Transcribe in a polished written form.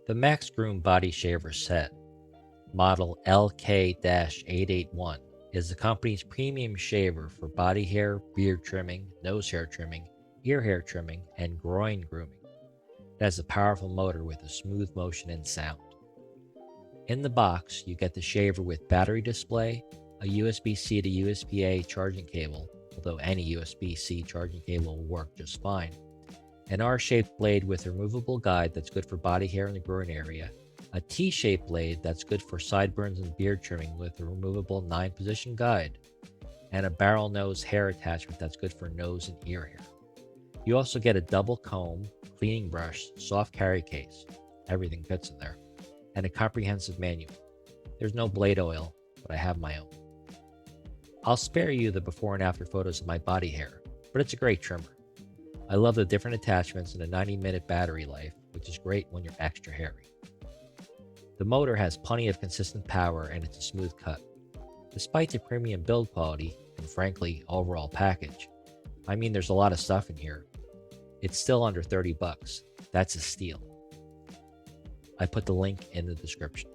The MAXGROOM Body Shaver Set, model LK-881, is the company's premium shaver for body hair, beard trimming, nose hair trimming, ear hair trimming, and groin grooming. It has a powerful motor with a smooth motion and sound. In the box, you get the shaver with battery display, a USB-C to USB-A charging cable, although any USB-C charging cable will work just fine, an R-shaped blade with a removable guide that's good for body hair in the groin area, a T-shaped blade that's good for sideburns and beard trimming with a removable 9-position guide, and a barrel nose hair attachment that's good for nose and ear hair. You also get a double comb, cleaning brush, soft carry case, everything fits in there, and a comprehensive manual. There's no blade oil, but I have my own. I'll spare you the before and after photos of my body hair, but it's a great trimmer. I love the different attachments and a 90-minute battery life, which is great when you're extra hairy. The motor has plenty of consistent power and it's a smooth cut. Despite the premium build quality and frankly overall package, I mean there's a lot of stuff in here, it's still under $30. That's a steal. I put the link in the description.